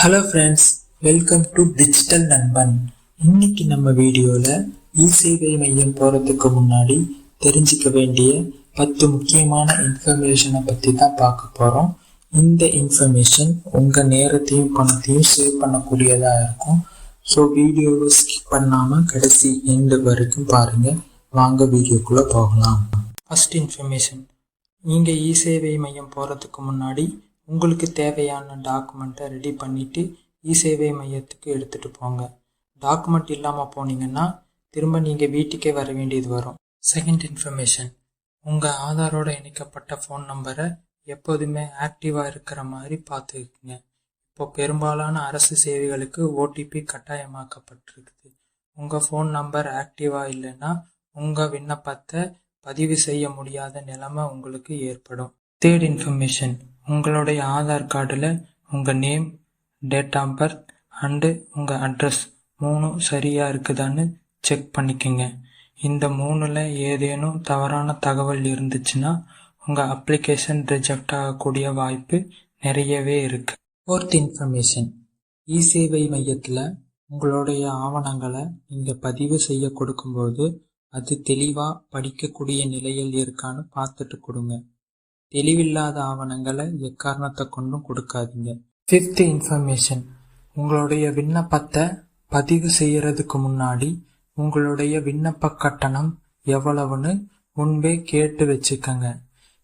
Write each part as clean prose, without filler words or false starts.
Hello friends, welcome to digital நண்பன். இன்னைக்கு நம்ம வீடியோவில் இ-சேவை மையம் போகிறதுக்கு முன்னாடி தெரிஞ்சுக்க வேண்டிய 10 முக்கியமான இன்ஃபர்மேஷனை பற்றி தான் பார்க்க போகிறோம். இந்த இன்ஃபர்மேஷன் உங்கள் நேரத்தையும் பணத்தையும் சேவ் பண்ணக்கூடியதாக இருக்கும். ஸோ வீடியோவை ஸ்கிப் பண்ணாமல் கடைசி எண்டு வரைக்கும் பாருங்கள். வாங்க வீடியோக்குள்ளே போகலாம். ஃபர்ஸ்ட் இன்ஃபர்மேஷன், நீங்கள் இ-சேவை மையம் போகிறதுக்கு முன்னாடி உங்களுக்கு தேவையான டாக்குமெண்ட்டை ரெடி பண்ணிவிட்டு இ-சேவை மையத்துக்கு எடுத்துகிட்டு போங்க. டாக்குமெண்ட் இல்லாமல் போனீங்கன்னா திரும்ப நீங்கள் வீட்டுக்கே வர வேண்டியது வரும். செகண்ட் இன்ஃபர்மேஷன், உங்கள் ஆதாரோட இணைக்கப்பட்ட ஃபோன் நம்பரை எப்போதுமே ஆக்டிவாக இருக்கிற மாதிரி பார்த்துக்குங்க. இப்போ பெரும்பாலான அரசு சேவைகளுக்கு ஓடிபி கட்டாயமாக்கப்பட்டிருக்குது. உங்கள் ஃபோன் நம்பர் ஆக்டிவாக இல்லைன்னா உங்கள் விண்ணப்பத்தை பதிவு செய்ய முடியாத நிலைமை உங்களுக்கு ஏற்படும். தேர்ட் இன்ஃபர்மேஷன், உங்களுடைய ஆதார் கார்டில் உங்கள் name, date of birth and உங்கள் அட்ரஸ் 3 சரியாக இருக்குதான்னு செக் பண்ணிக்கோங்க. இந்த 3ல் ஏதேனும் தவறான தகவல் இருந்துச்சுன்னா உங்கள் அப்ளிகேஷன் ரிஜெக்ட் ஆகக்கூடிய வாய்ப்பு நிறையவே இருக்குது. ஃபோர்த் இன்ஃபர்மேஷன், இ-சேவை மையத்தில் உங்களுடைய ஆவணங்களை நீங்கள் பதிவு செய்ய கொடுக்கும்போது அது தெளிவாக படிக்கக்கூடிய நிலையில் இருக்கான்னு பார்த்துட்டு கொடுங்க. தெளிவில்லாத ஆவணங்களை எக்காரணத்தை கொண்டும் கொடுக்காதீங்க. ஃபிஃப்த் இன்ஃபர்மேஷன், உங்களுடைய விண்ணப்பத்தை பதிவு செய்யறதுக்கு முன்னாடி உங்களுடைய விண்ணப்ப கட்டணம் எவ்வளவுன்னு முன்பே கேட்டு வச்சுக்கோங்க.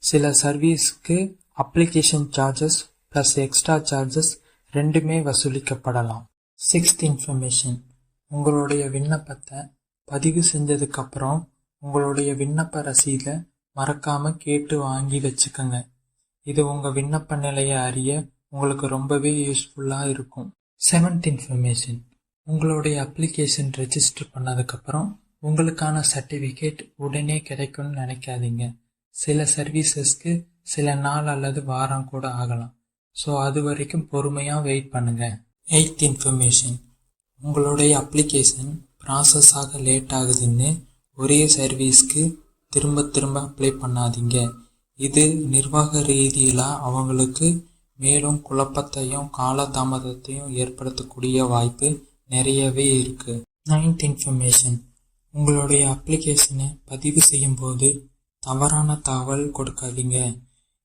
சில சர்வீஸ்க்கு application charges plus extra charges ரெண்டுமே வசூலிக்கப்படலாம். சிக்ஸ்த் இன்ஃபர்மேஷன், உங்களுடைய விண்ணப்பத்தை பதிவு செஞ்சதுக்கப்புறம் உங்களுடைய விண்ணப்ப ரசீதை மறக்காமல் கேட்டு வாங்கி வச்சுக்கோங்க. இது உங்கள் விண்ணப்ப நிலையை அறிய உங்களுக்கு ரொம்பவே யூஸ்ஃபுல்லாக இருக்கும். செவன்த் இன்ஃபர்மேஷன், உங்களுடைய அப்ளிகேஷன் ரெஜிஸ்டர் பண்ணதுக்கப்புறம் உங்களுக்கான சர்டிஃபிகேட் உடனே கிடைக்கும்னு நினைக்காதீங்க. சில சர்வீசஸ்க்கு சில நாள் அல்லது வாரம் கூட ஆகலாம். ஸோ அது வரைக்கும் பொறுமையாக வெயிட் பண்ணுங்க. எய்த் இன்ஃபர்மேஷன், உங்களுடைய அப்ளிகேஷன் ப்ராசஸ் ஆக லேட் ஆகுதுன்னு ஒரே சர்வீஸ்க்கு திரும்ப அப்ளை பண்ணாதீங்க. இது நிர்வாக ரீதியில் அவங்களுக்கு மேலும் குழப்பத்தையும் காலதாமதத்தையும் ஏற்படுத்தக்கூடிய வாய்ப்பு நிறையவே இருக்குது. நைன்த் இன்ஃபர்மேஷன், உங்களுடைய அப்ளிகேஷனை பதிவு செய்யும் போது தவறான தகவல் கொடுக்காதீங்க.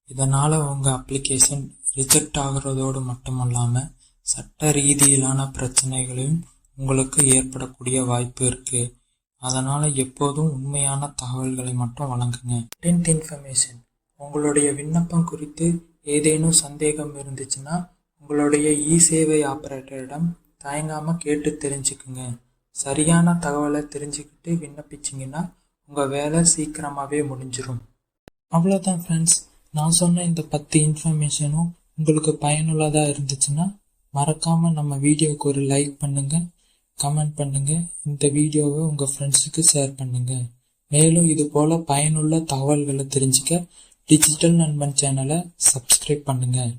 இதனால் உங்கள் அப்ளிகேஷன் ரிஜெக்ட் ஆகிறதோடு மட்டுமல்லாமல் சட்ட ரீதியிலான பிரச்சனைகளையும் உங்களுக்கு ஏற்படக்கூடிய வாய்ப்பு இருக்குது. அதனால் எப்போதும் உண்மையான தகவல்களை மட்டும் வழங்குங்க. 10th இன்ஃபர்மேஷன், உங்களுடைய விண்ணப்பம் குறித்து ஏதேனும் சந்தேகம் இருந்துச்சுன்னா உங்களுடைய இ-சேவை ஆப்ரேட்டரிடம் தயங்காமல் கேட்டு தெரிஞ்சுக்குங்க. சரியான தகவலை தெரிஞ்சுக்கிட்டு விண்ணப்பிச்சிங்கன்னா உங்கள் வேலை சீக்கிரமாகவே முடிஞ்சிடும். அவ்வளோதான் ஃப்ரெண்ட்ஸ், நான் சொன்ன இந்த 10 இன்ஃபர்மேஷனும் உங்களுக்கு பயனுள்ளதாக இருந்துச்சுன்னா மறக்காமல் நம்ம வீடியோவுக்கு ஒரு லைக் பண்ணுங்கள், கமெண்ட் பண்ணுங்கள், இந்த வீடியோவை உங்கள் ஃப்ரெண்ட்ஸுக்கு ஷேர் பண்ணுங்கள். மேலும் இது போல் பயனுள்ள தகவல்களை தெரிஞ்சுக்க டிஜிட்டல் நண்பன் சேனலை சப்ஸ்கிரைப் பண்ணுங்கள்.